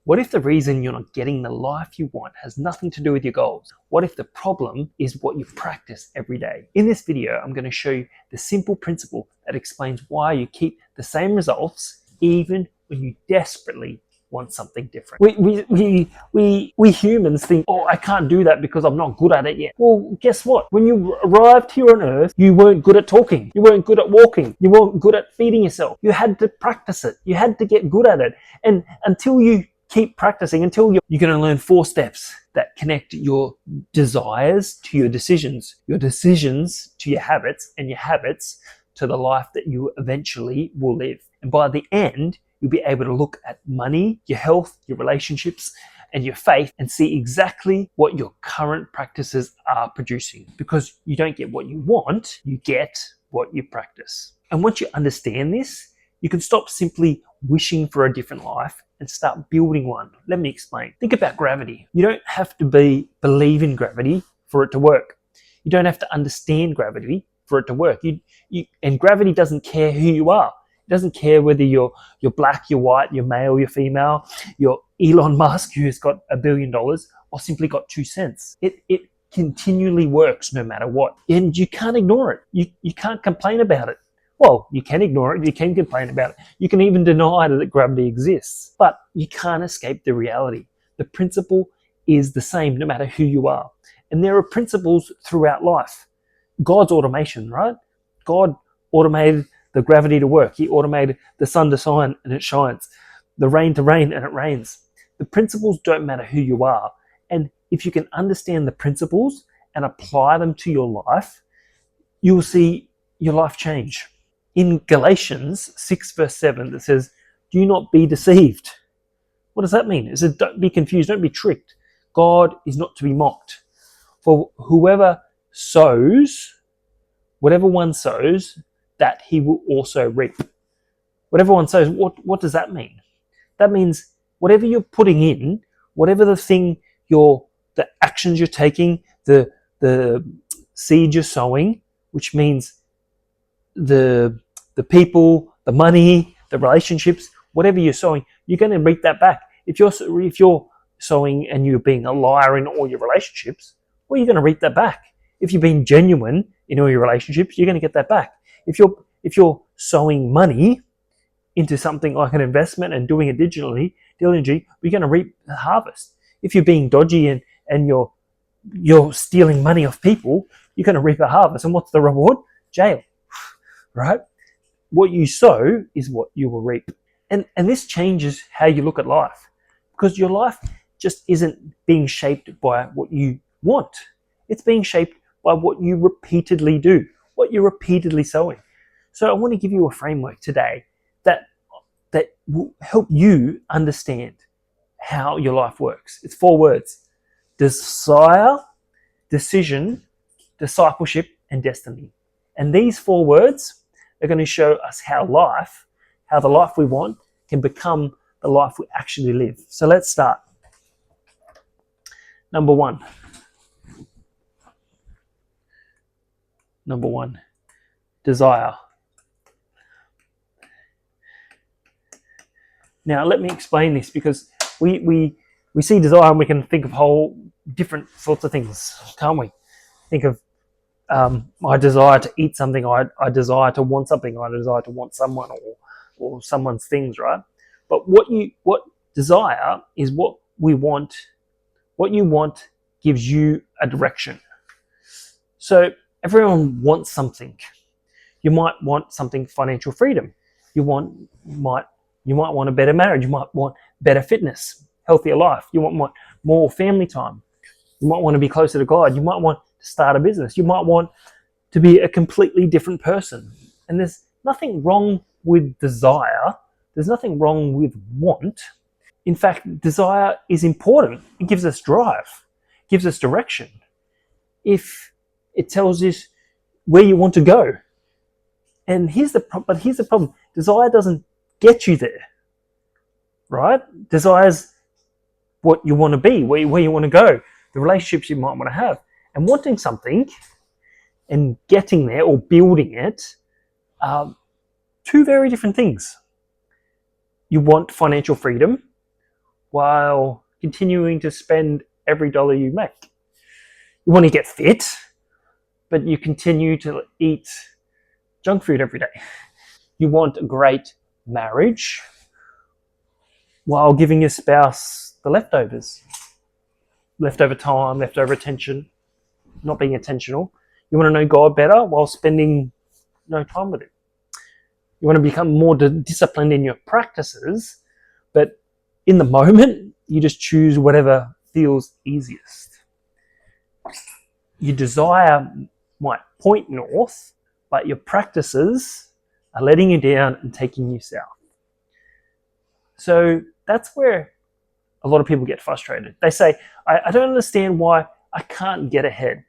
What if the reason you're not getting the life you want has nothing to do with your goals? What if the problem is what you practice every day? In this video, I'm going to show you the simple principle that explains why you keep the same results even when you desperately want something different. We humans think, oh, I can't do that because I'm not good at it yet. Well, guess what? When you arrived here on earth, you weren't good at talking. You weren't good at walking. You weren't good at feeding yourself. You had to practice it. You had to get good at it. And until you keep practicing, until you're going to learn 4 steps that connect your desires to your decisions to your habits, and your habits to the life that you eventually will live. And by the end, you'll be able to look at money, your health, your relationships, and your faith and see exactly what your current practices are producing. Because you don't get what you want, you get what you practice. And once you understand this, you can stop simply wishing for a different life and start building one. Let me explain. Think about gravity. You don't have to believe in gravity for it to work. You don't have to understand gravity for it to work. And gravity doesn't care who you are. It doesn't care whether you're black, you're white, you're male, you're female, you're Elon Musk who's got $1 billion or simply got 2 cents. It continually works no matter what. And you can't ignore it. You can't complain about it. Well, you can ignore it, you can complain about it. You can even deny that gravity exists, but you can't escape the reality. The principle is the same no matter who you are. And there are principles throughout life. God's automation, right? God automated the gravity to work. He automated the sun to shine and it shines. The rain to rain and it rains. The principles don't matter who you are. And if you can understand the principles and apply them to your life, you will see your life change. In Galatians 6 verse 7, that says, do not be deceived. What does that mean? It says, don't be confused, don't be tricked. God is not to be mocked. For whoever sows, whatever one sows, that he will also reap. Whatever one sows, what does that mean? That means whatever you're putting in, whatever the actions you're taking, the seed you're sowing, which means the people, the money, the relationships, whatever you're sowing, you're going to reap that back. If you're sowing and you're being a liar in all your relationships, well, you're going to reap that back. If you're being genuine in all your relationships, you're going to get that back. If you're sowing money into something like an investment and doing it diligently, you're going to reap the harvest. If you're being dodgy and you're stealing money off people, you're going to reap a harvest. And what's the reward? Jail, right? What you sow is what you will reap. And this changes how you look at life, because your life just isn't being shaped by what you want. It's being shaped by what you repeatedly do, what you're repeatedly sowing. So I want to give you a framework today that will help you understand how your life works. It's 4 words: desire, decision, discipleship, and destiny. And these 4 words are going to show us how the life we want can become the life we actually live. So let's start. Number one, desire. Now let me explain this, because we see desire and we can think of whole different sorts of things, can't we? Think of I desire to eat something, I desire to want something, I desire to want someone or someone's things, right? But what desire is what we want. What you want gives you a direction. So everyone wants something. You might want something, financial freedom. You might want a better marriage. You might want better fitness, healthier life. You want more family time. You might want to be closer to God. You might want to start a business. You might want to be a completely different person. And there's nothing wrong with desire. There's nothing wrong with want. In fact, desire is important. It gives us drive, gives us direction. If it tells us where you want to go. And here's the problem. Desire doesn't get you there, right? Desire's what you want to be, where you want to go, the relationships you might want to have. And wanting something and getting there or building it are 2 very different things. You want financial freedom, while continuing to spend every dollar you make. You want to get fit, but you continue to eat junk food every day. You want a great marriage while giving your spouse the leftovers. Leftover time, leftover attention, not being intentional. You want to know God better while spending no time with Him. You want to become more disciplined in your practices, but in the moment, you just choose whatever feels easiest. Your desire might point north, but your practices are letting you down and taking you south. So that's where a lot of people get frustrated. They say, I don't understand why I can't get ahead.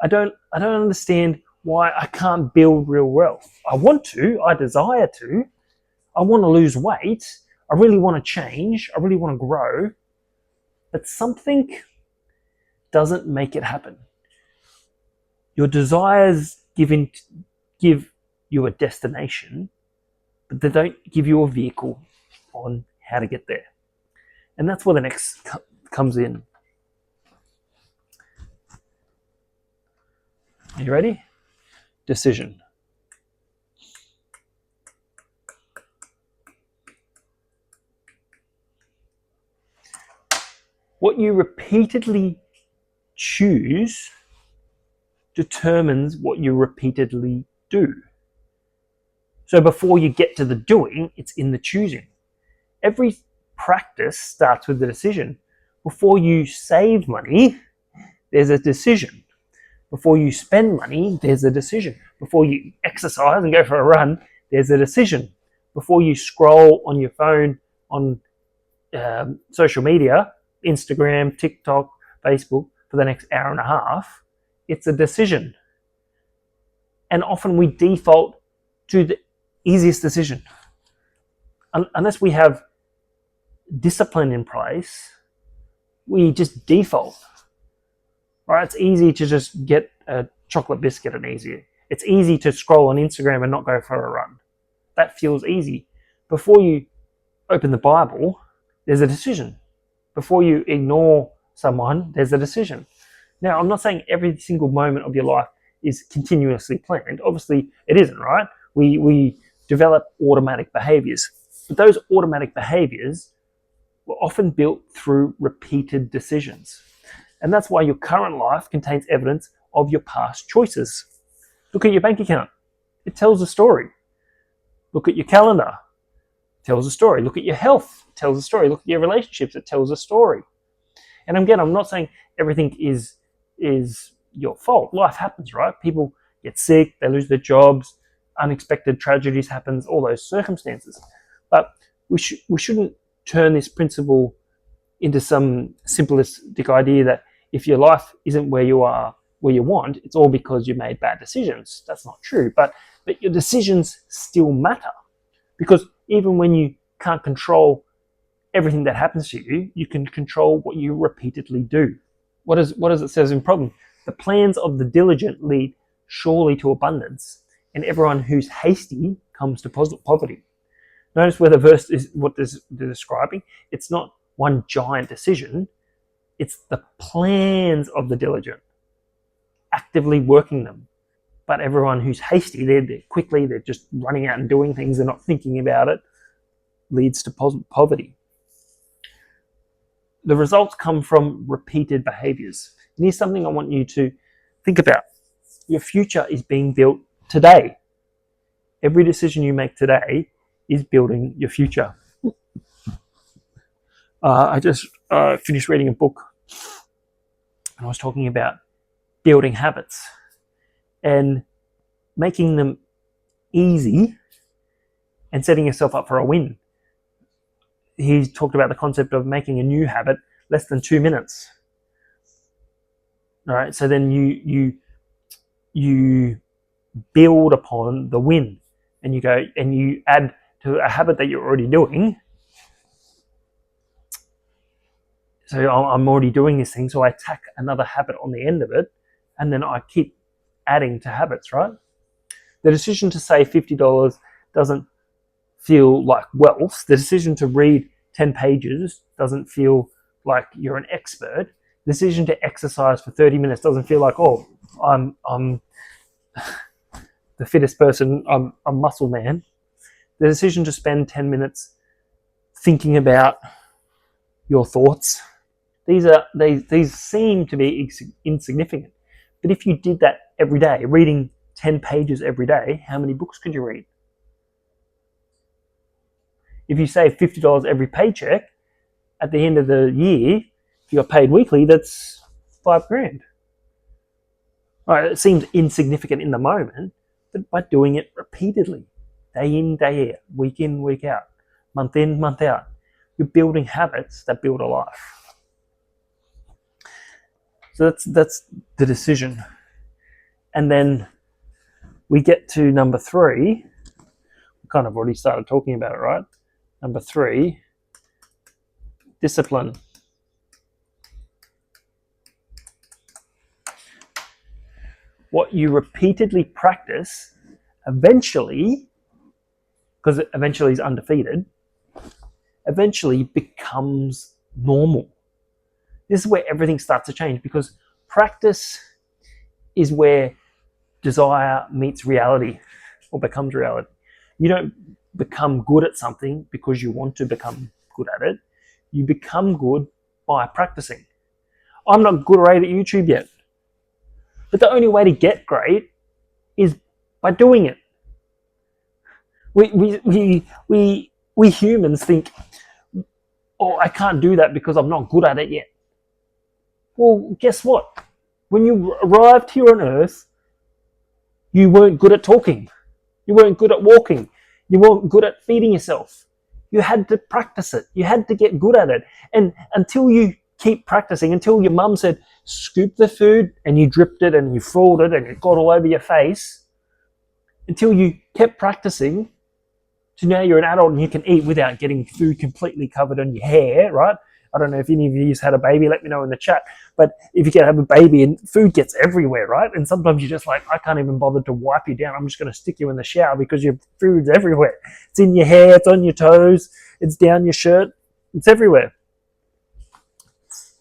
I don't understand why I can't build real wealth. I want to, I desire to, I want to lose weight, I really want to change, I really want to grow, but something doesn't make it happen. Your desires give you a destination, but they don't give you a vehicle on how to get there. And that's where the next comes in. Are you ready? Decision. What you repeatedly choose determines what you repeatedly do. So before you get to the doing, it's in the choosing. Every practice starts with the decision. Before you save money, there's a decision. Before you spend money, there's a decision. Before you exercise and go for a run, there's a decision. Before you scroll on your phone on social media, Instagram, TikTok, Facebook, for the next hour and a half, it's a decision. And often we default to the easiest decision. Unless we have discipline in place, we just default. Right? It's easy to just get a chocolate biscuit and easy. It's easy to scroll on Instagram and not go for a run. That feels easy. Before you open the Bible, there's a decision. Before you ignore someone, there's a decision. Now, I'm not saying every single moment of your life is continuously planned. Obviously, it isn't, right? We develop automatic behaviors. But those automatic behaviors were often built through repeated decisions. And that's why your current life contains evidence of your past choices. Look at your bank account. It tells a story. Look at your calendar. It tells a story. Look at your health. It tells a story. Look at your relationships. It tells a story. And again, I'm not saying everything is your fault. Life happens, right? People get sick, they lose their jobs, unexpected tragedies happens, all those circumstances. But we shouldn't turn this principle into some simplistic idea that if your life isn't where you want, it's all because you made bad decisions. That's not true. But your decisions still matter, because even when you can't control everything that happens to you, you can control what you repeatedly do. What does it says in Proverbs? The plans of the diligent lead surely to abundance, and everyone who's hasty comes to poverty. Notice where the verse is what they're describing. It's not one giant decision. It's the plans of the diligent, actively working them. But everyone who's hasty, they're just running out and doing things, they're not thinking about it, leads to poverty. The results come from repeated behaviors. And here's something I want you to think about. Your future is being built today. Every decision you make today is building your future. I just finished reading a book, and I was talking about building habits and making them easy and setting yourself up for a win. He talked about the concept of making a new habit less than 2 minutes. All right, so then you build upon the win, and you go and you add to a habit that you're already doing. So I'm already doing this thing, so I tack another habit on the end of it, and then I keep adding to habits, right? The decision to save $50 doesn't feel like wealth. The decision to read 10 pages doesn't feel like you're an expert. The decision to exercise for 30 minutes doesn't feel like, oh, I'm the fittest person, I'm muscle man. The decision to spend 10 minutes thinking about your thoughts, these seem to be insignificant. But if you did that every day, reading 10 pages every day, how many books could you read? If you save $50 every paycheck, at the end of the year, if you got paid weekly, that's $5,000. Right, it seems insignificant in the moment, but by doing it repeatedly, day in, day out, week in, week out, month in, month out, you're building habits that build a life. So that's the decision. And then we get to number 3. We kind of already started talking about it, right? Number 3, discipline. What you repeatedly practice, eventually, because eventually is undefeated, eventually becomes normal. This is where everything starts to change, because practice is where desire meets reality, or becomes reality. You don't become good at something because you want to become good at it. You become good by practicing. I'm not great at YouTube yet, but the only way to get great is by doing it. We humans think, oh, I can't do that because I'm not good at it yet. Well, guess what? When you arrived here on Earth, you weren't good at talking. You weren't good at walking. You weren't good at feeding yourself. You had to practice it. You had to get good at it. And until you keep practicing, until your mum said, scoop the food, and you dripped it and you fooled it and it got all over your face, until you kept practicing, so now you're an adult and you can eat without getting food completely covered on your hair, right? I don't know if any of you had a baby, let me know in the chat. But if you can have a baby and food gets everywhere, right? And sometimes you're just like, I can't even bother to wipe you down. I'm just going to stick you in the shower because your food's everywhere. It's in your hair, it's on your toes, it's down your shirt, it's everywhere.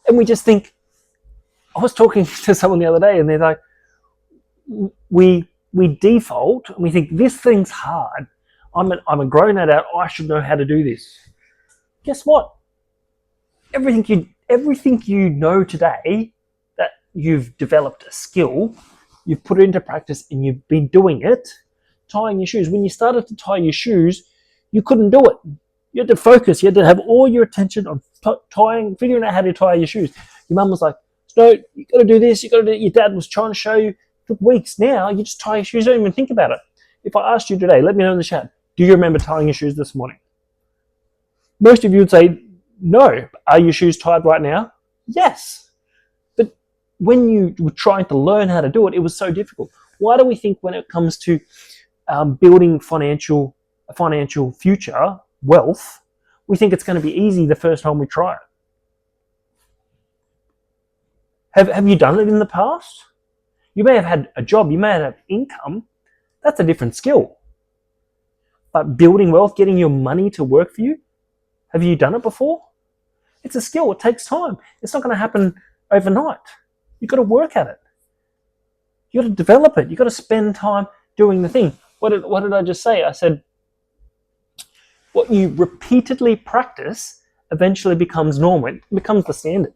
And we just think, I was talking to someone the other day and they're like, we default and we think this thing's hard. I'm a grown adult, I should know how to do this. Guess what? Everything you know today, that you've developed a skill, you've put it into practice and you've been doing it. Tying your shoes. When you started to tie your shoes, you couldn't do it. You had to focus. You had to have all your attention on figuring out how to tie your shoes. Your mum was like, no, you got to do this. You got to do it. Your dad was trying to show you. It took weeks. Now you just tie your shoes. Don't even think about it. If I asked you today, let me know in the chat. Do you remember tying your shoes this morning? Most of you would say, no. Are your shoes tied right now? Yes. But when you were trying to learn how to do it, it was so difficult. Why do we think when it comes to building a financial future, wealth, we think it's going to be easy the first time we try it? Have you done it in the past? You may have had a job, you may have income. That's a different skill. But building wealth, getting your money to work for you, have you done it before? It's a skill. It takes time. It's not going to happen overnight. You've got to work at it. You've got to develop it. You've got to spend time doing the thing. What did I just say? I said, what you repeatedly practice eventually becomes normal. It becomes the standard.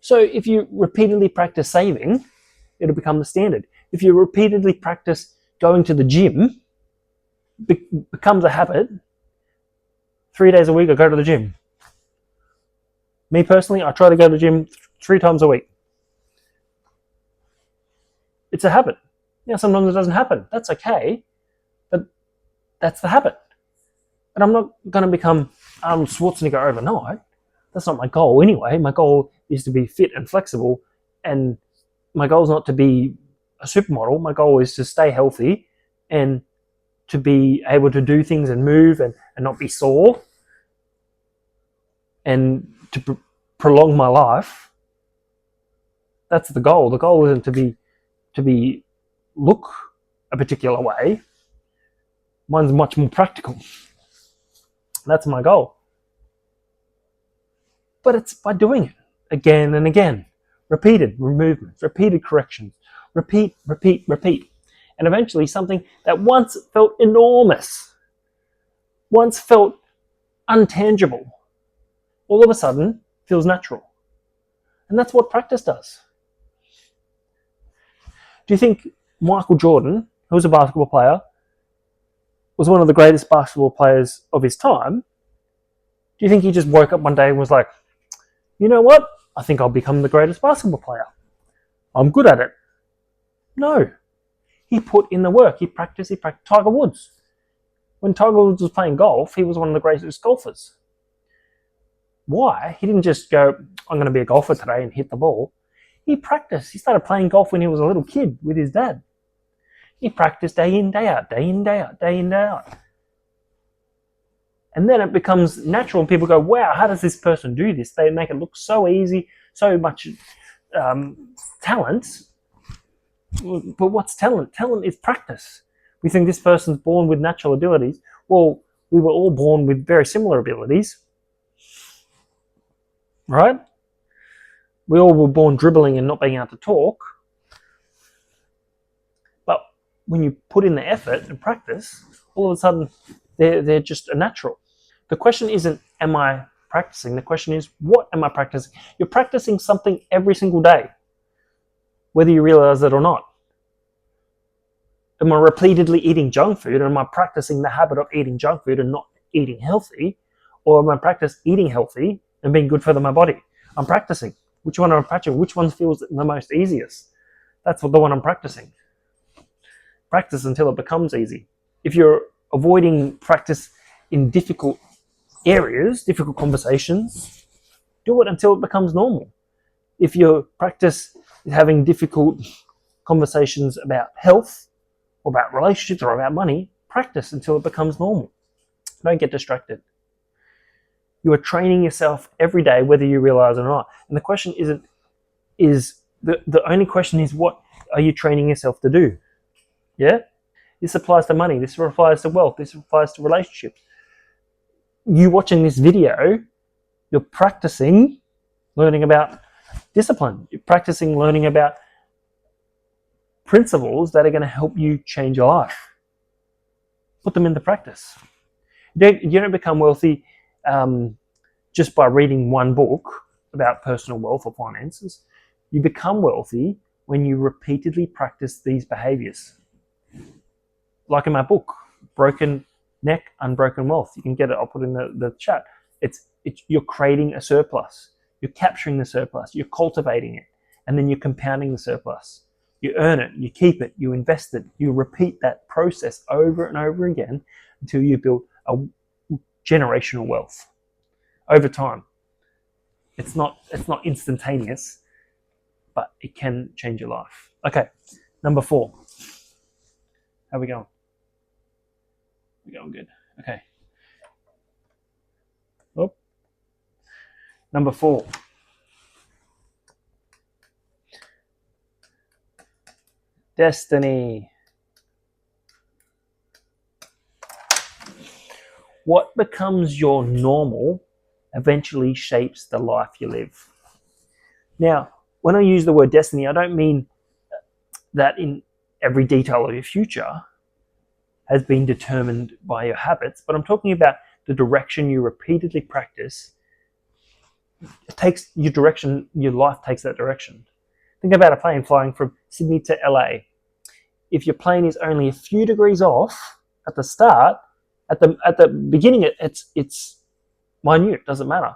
So if you repeatedly practice saving, it'll become the standard. If you repeatedly practice going to the gym, becomes a habit. 3 days a week I go to the gym. Me personally, I try to go to the gym 3 times a week. It's a habit. Yeah, sometimes it doesn't happen. That's okay, but that's the habit. And I'm not going to become Arnold Schwarzenegger overnight. That's not my goal anyway. My goal is to be fit and flexible, and my goal is not to be a supermodel. My goal is to stay healthy and to be able to do things and move and not be sore, and to prolong my life. That's the goal. The goal isn't to be look a particular way. Mine's much more practical. That's my goal. But it's by doing it again and again. Repeated movements, repeated corrections, repeat, repeat, repeat. And eventually something that once felt enormous, once felt untangible, all of a sudden feels natural. And that's what practice does. Do you think Michael Jordan, who was a basketball player, was one of the greatest basketball players of his time? Do you think he just woke up one day and was like, you know what? I think I'll become the greatest basketball player. I'm good at it. No. He put in the work. He practiced. Tiger Woods. When Tiger Woods was playing golf, he was one of the greatest golfers. Why? He didn't just go, I'm going to be a golfer today and hit the ball. He practiced. He started playing golf when he was a little kid with his dad. He practiced day in, day out, day in, day out, day in, day out. And then it becomes natural and people go, wow, how does this person do this? They make it look so easy, so much talent. But what's talent? Talent is practice. We think this person's born with natural abilities. Well, we were all born with very similar abilities. Right? We all were born dribbling and not being able to talk. But when you put in the effort and practice, all of a sudden they're just a natural. The question isn't, am I practicing? The question is, what am I practicing? You're practicing something every single day, whether you realize it or not. Am I repeatedly eating junk food? Am I practicing the habit of eating junk food and not eating healthy? Or am I practicing eating healthy and being good for my body? I'm practicing. Which one am I practicing? Which one feels the most easiest? That's the one I'm practicing. Practice until it becomes easy. If you're avoiding practice in difficult areas, difficult conversations, do it until it becomes normal. If your practice is having difficult conversations about health or about relationships or about money, practice until it becomes normal. Don't get distracted. You are training yourself every day, whether you realize it or not. And the question the only question is, what are you training yourself to do? Yeah? This applies to money. This applies to wealth. This applies to relationships. You watching this video, you're practicing learning about discipline. You're practicing learning about principles that are going to help you change your life. Put them into practice. You don't become wealthy just by reading one book about personal wealth or finances. You become wealthy when you repeatedly practice these behaviors. Like in my book, Broken Neck, Unbroken Wealth. You can get it, I'll put in the chat. You're creating a surplus. You're capturing the surplus. You're cultivating it. And then you're compounding the surplus. You earn it. You keep it. You invest it. You repeat that process over and over again until you build a generational wealth over time. It's not instantaneous, but it can change your life. Okay, number 4. How are we going? We're going good. Okay. Oh. Number 4. Destiny. What becomes your normal eventually shapes the life you live. Now, when I use the word destiny, I don't mean that in every detail of your future has been determined by your habits, but I'm talking about the direction you repeatedly practice. It takes your direction, your life takes that direction. Think about a plane flying from Sydney to LA. If your plane is only a few degrees off at the start, at the beginning, it's minute, doesn't matter.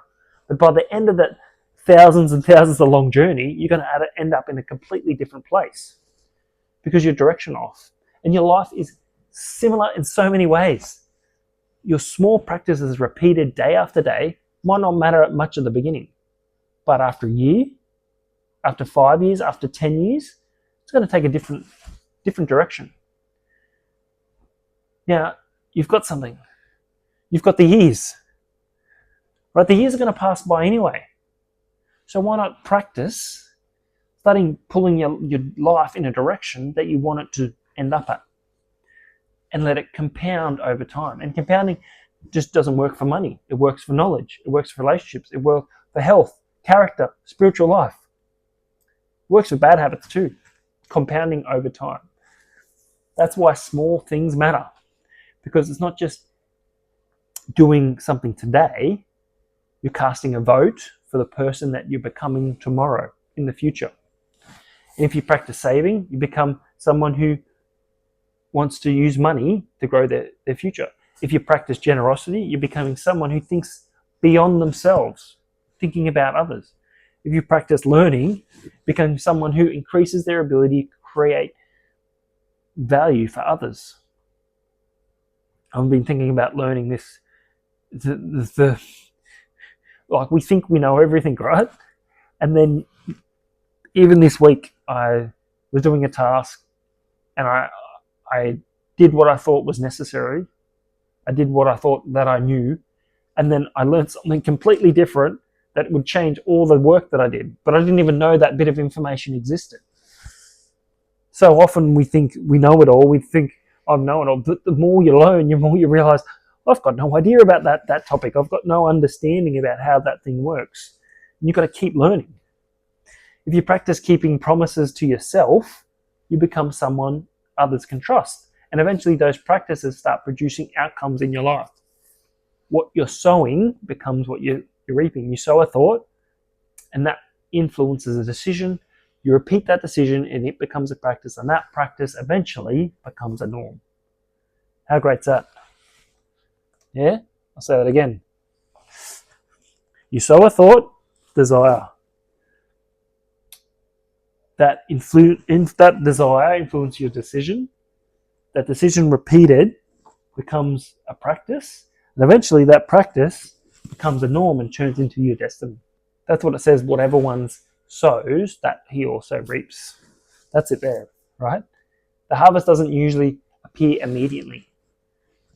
But by the end of that thousands and thousands of long journey, you're going to end up in a completely different place because your direction off. And your life is similar in so many ways. Your small practices repeated day after day might not matter much at the beginning, but after a year, after 5 years, after 10 years, it's going to take a different direction. Now, you've got something. You've got the years. Right? The years are going to pass by anyway. So why not practice starting pulling your life in a direction that you want it to end up at, and let it compound over time. And compounding just doesn't work for money. It works for knowledge. It works for relationships. It works for health, character, spiritual life. It works for bad habits too, compounding over time. That's why small things matter, because it's not just doing something today, you're casting a vote for the person that you're becoming tomorrow in the future. And if you practice saving, you become someone who wants to use money to grow their future. If you practice generosity, you're becoming someone who thinks beyond themselves, thinking about others. If you practice learning, becoming someone who increases their ability to create value for others. I've been thinking about learning this. Like, we think we know everything, right? And then even this week, I was doing a task, and I did what I thought was necessary. I did what I thought that I knew, and then I learned something completely different that would change all the work that I did. But I didn't even know that bit of information existed. So often we think we know it all. We think, I know it all. But the more you learn, the more you realize, I've got no idea about that topic. I've got no understanding about how that thing works. And you've got to keep learning. If you practice keeping promises to yourself, you become someone others can trust. And eventually those practices start producing outcomes in your life. What you're sowing becomes what you're reaping. You sow a thought, and that influences a decision. You repeat that decision, and it becomes a practice, and that practice eventually becomes a norm. How great's that? Yeah? I'll say that again. You sow a thought, desire. That desire influences your decision. That decision repeated becomes a practice. And eventually that practice becomes a norm and turns into your destiny. That's what it says, whatever one sows, that he also reaps. That's it there, right? The harvest doesn't usually appear immediately.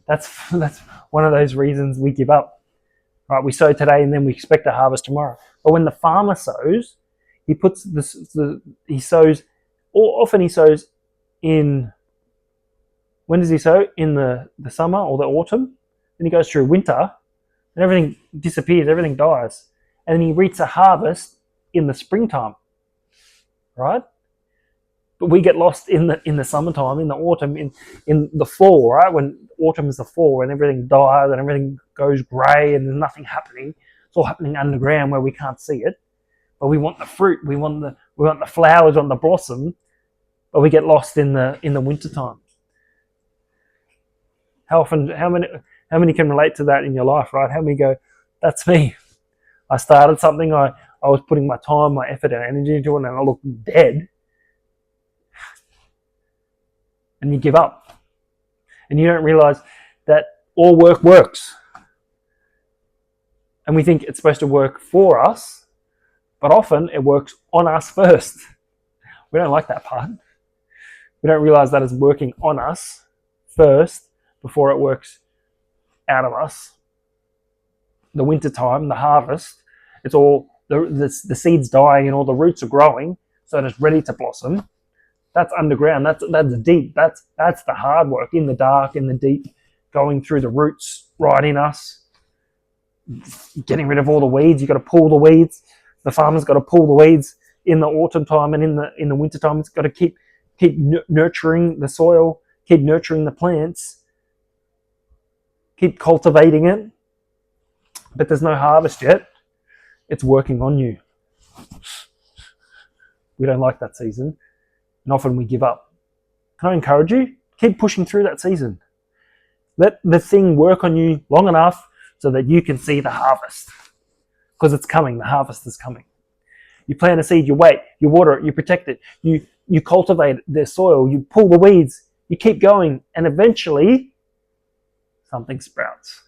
That's one of those reasons we give up. Right? We sow today and then we expect a harvest tomorrow. But when the farmer sows, he sows in, when does he sow? In the summer or the autumn. Then he goes through winter and everything disappears, everything dies. And then he reaps a harvest in the springtime, right? But we get lost in the summertime, in the autumn, in the fall, right? When autumn is the fall, and everything dies and everything goes grey and there's nothing happening. It's all happening underground where we can't see it. But we want the fruit, we want the flowers on the blossom, but we get lost in the wintertime. How many can relate to that in your life, right? How many go, that's me. I started something, I was putting my time, my effort and energy into it, and I look dead. And you give up. And you don't realize that all work works. And we think it's supposed to work for us, but often it works on us first. We don't like that part. We don't realize that it's working on us first before it works out of us. The winter time, the harvest, it's all the seeds dying and all the roots are growing, so it's ready to blossom. That's underground. That's deep. That's the hard work in the dark, in the deep, going through the roots right in us, getting rid of all the weeds. You got to pull the weeds. The farmer's got to pull the weeds in the autumn time, and in the winter time, it's got to keep nurturing the soil, keep nurturing the plants, keep cultivating it. But there's no harvest yet. It's working on you. We don't like that season, and often we give up. Can I encourage you? Keep pushing through that season. Let the thing work on you long enough so that you can see the harvest. Because it's coming. The harvest is coming. You plant a seed, you wait, you water it, you protect it, you cultivate the soil, you pull the weeds, you keep going, and eventually something sprouts.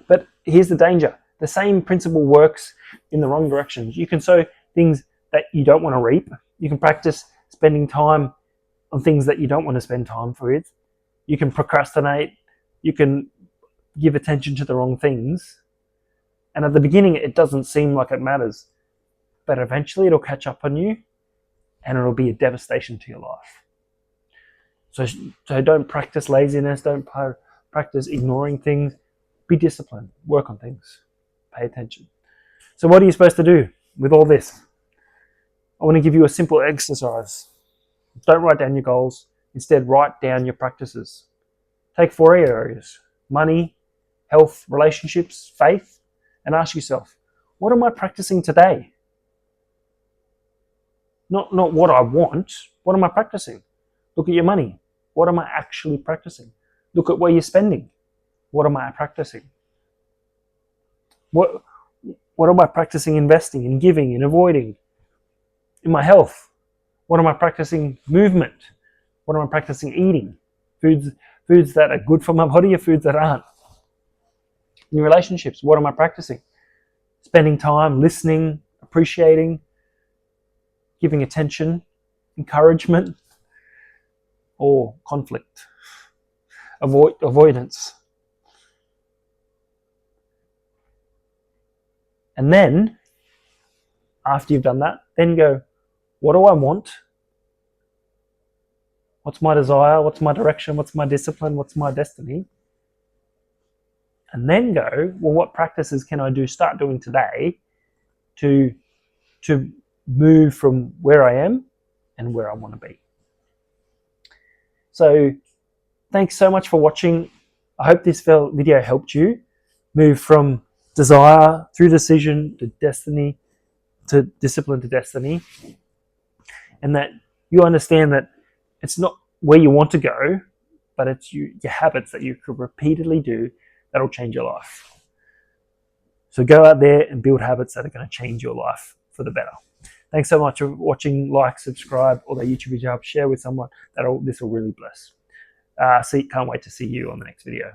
But here's the danger. The same principle works in the wrong directions. You can sow things that you don't want to reap. You can practice spending time on things that you don't want to spend time with. You can procrastinate. You can give attention to the wrong things. And at the beginning, it doesn't seem like it matters. But eventually, it'll catch up on you, and it'll be a devastation to your life. So don't practice laziness. Don't practice ignoring things. Be disciplined. Work on things. pay attention. So what are you supposed to do with all this? I want to give you a simple exercise. Don't write down your goals. Instead, write down your practices. Take 4 areas: money, health, relationships, faith, and ask yourself, what am I practicing today? Not what I want. What am I practicing? Look at your money. What am I actually practicing? Look at where you're spending. What am I practicing? What am I practicing investing and giving and avoiding? In my health, what am I practicing? Movement. What am I practicing? Eating. Foods that are good for my body or foods that aren't. In relationships, what am I practicing? Spending time, listening, appreciating, giving attention, encouragement, or conflict, avoidance. And then, after you've done that, then go, what do I want? What's my desire? What's my direction? What's my discipline? What's my destiny? And then go, well, what practices can I do, start doing today to move from where I am and where I want to be? So thanks so much for watching. I hope this video helped you move from desire through decision to destiny, to discipline to destiny, and that you understand that it's not where you want to go, but it's your habits that you could repeatedly do that'll change your life. So go out there and build habits that are going to change your life for the better. Thanks so much for watching. Like, subscribe, or that YouTube video, share with someone that this will really bless. Can't wait to see you on the next video.